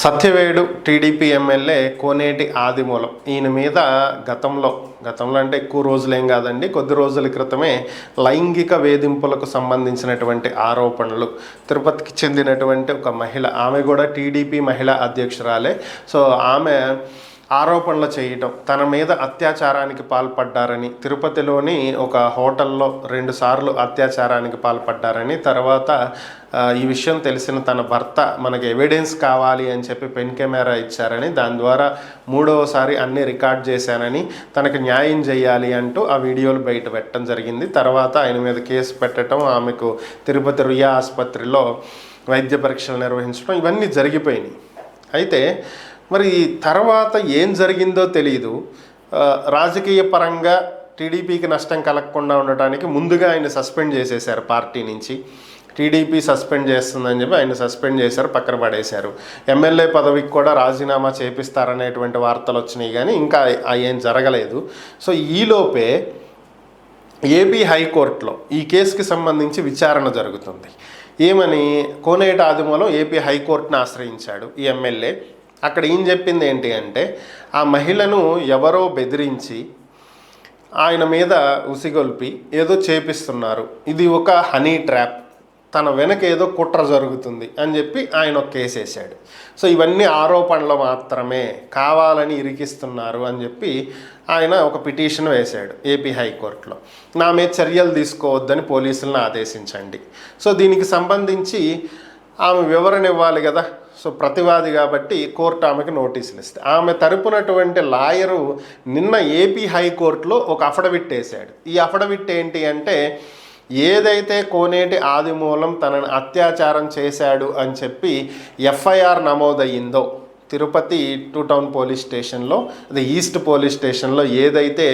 Satyavedu TDP MLA కోనేటి ఆదిమూలం ఈయన మీద గతంలో అంటే ఎక్కువ రోజులేం కాదండి, కొద్ది రోజుల క్రితమే లైంగిక వేధింపులకు సంబంధించినటువంటి ఆరోపణలు తిరుపతికి చెందినటువంటి ఒక మహిళ, ఆమె కూడా టీడీపీ మహిళా అధ్యక్షురాలే. సో ఆమె ఆరోపణలు చేయటం, తన మీద అత్యాచారానికి పాల్పడ్డారని, తిరుపతిలోని ఒక హోటల్లో 2 సార్లు అత్యాచారానికి పాల్పడ్డారని, తర్వాత ఈ విషయం తెలిసిన తన భర్త మనకి ఎవిడెన్స్ కావాలి అని చెప్పి పెన్ కెమెరా ఇచ్చారని, దాని ద్వారా 3వసారి అన్నీ రికార్డ్ చేశానని, తనకు న్యాయం చేయాలి అంటూ ఆ వీడియోలు బయట పెట్టడం జరిగింది. తర్వాత ఆయన మీద కేసు పెట్టడం, ఆమెకు తిరుపతి రుయా ఆసుపత్రిలో వైద్య పరీక్షలు నిర్వహించడం, ఇవన్నీ జరిగిపోయినాయి. అయితే మరి తర్వాత ఏం జరిగిందో తెలియదు. రాజకీయ పరంగా టీడీపీకి నష్టం కలగకుండా ఉండటానికి ముందుగా ఆయన సస్పెండ్ చేసేశారు పార్టీ నుంచి. టీడీపీ సస్పెండ్ చేస్తుందని చెప్పి ఆయన సస్పెండ్ చేశారు, పక్కన పడేశారు. ఎమ్మెల్యే పదవికి కూడా రాజీనామా చేపిస్తారనేటువంటి వార్తలు వచ్చినాయి, కానీ ఇంకా ఏం జరగలేదు. సో ఈలోపే ఏపీ హైకోర్టులో ఈ కేసుకి సంబంధించి విచారణ జరుగుతుంది. ఏమని, కోనేటి ఆదిమూలం ఏపీ హైకోర్టును ఆశ్రయించాడు ఈ ఎమ్మెల్యే. అక్కడ ఏం చెప్పింది ఏంటి అంటే, ఆ మహిళను ఎవరో బెదిరించి ఆయన మీద ఉసిగొల్పి ఏదో చేపిస్తున్నారు, ఇది ఒక హనీ ట్రాప్, తన వెనక ఏదో కుట్ర జరుగుతుంది అని చెప్పి ఆయన ఒక కేసు వేసాడు. సో ఇవన్నీ ఆరోపణలు మాత్రమే, కావాలని ఇరికిస్తున్నారు అని చెప్పి ఆయన ఒక పిటిషన్ వేశాడు ఏపీ హైకోర్టులో. నా మీద చర్యలు తీసుకోవద్దని పోలీసులను ఆదేశించండి. సో దీనికి సంబంధించి ఆమె వివరణ ఇవ్వాలి కదా. సో ప్రతివాది కాబట్టి కోర్టు ఆమెకు నోటీసులు ఇస్తే, ఆమె తరపునటువంటి లాయరు నిన్న ఏపీ హైకోర్టులో ఒక అఫిడవిట్ వేశాడు. ఈ అఫిడవిట్ ఏంటి అంటే, ఏదైతే కోనేటి ఆదిమూలం తనను అత్యాచారం చేశాడు అని చెప్పి ఎఫ్ఐఆర్ నమోదయ్యిందో తిరుపతి 2 టౌన్ పోలీస్ స్టేషన్లో, అది ఈస్ట్ పోలీస్ స్టేషన్లో ఏదైతే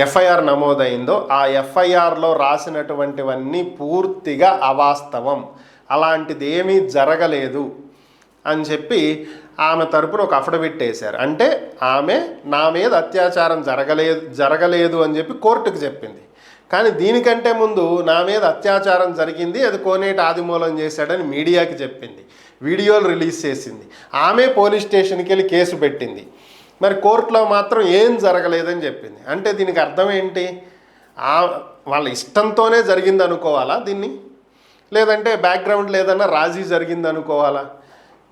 ఎఫ్ఐఆర్ నమోదైందో ఆ ఎఫ్ఐఆర్లో రాసినటువంటివన్నీ పూర్తిగా అవాస్తవం, అలాంటిది ఏమీ జరగలేదు అని చెప్పి ఆమె తరపున ఒక అఫిడవిట్ వేశారు. అంటే ఆమె నా మీద అత్యాచారం జరగలేదు అని చెప్పి కోర్టుకు చెప్పింది. కానీ దీనికంటే ముందు నా మీద అత్యాచారం జరిగింది, అది కోనేటి ఆదిమూలం చేశాడని మీడియాకి చెప్పింది, వీడియోలు రిలీజ్ చేసింది. ఆమె పోలీస్ స్టేషన్కి వెళ్ళి కేసు పెట్టింది. మరి కోర్టులో మాత్రం ఏం జరగలేదని చెప్పింది. అంటే దీనికి అర్థం ఏంటి? వాళ్ళ ఇష్టంతోనే జరిగింది అనుకోవాలా దీన్ని, లేదంటే బ్యాక్గ్రౌండ్ లేదన్నా రాజీ జరిగింది అనుకోవాలా?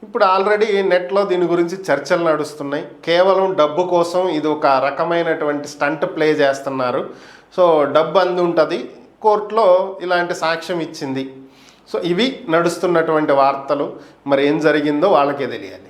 ఇప్పుడు ఆల్రెడీ నెట్లో దీని గురించి చర్చలు నడుస్తున్నాయి. కేవలం డబ్బు కోసం ఇది ఒక రకమైనటువంటి స్టంట్ ప్లే చేస్తున్నారు. సో డబ్బు అంది ఉంటుంది, కోర్టులో ఇలాంటి సాక్ష్యం ఇచ్చింది. సో ఇవి నడుస్తున్నటువంటి వార్తలు. మరి ఏం జరిగిందో వాళ్ళకే తెలియాలి.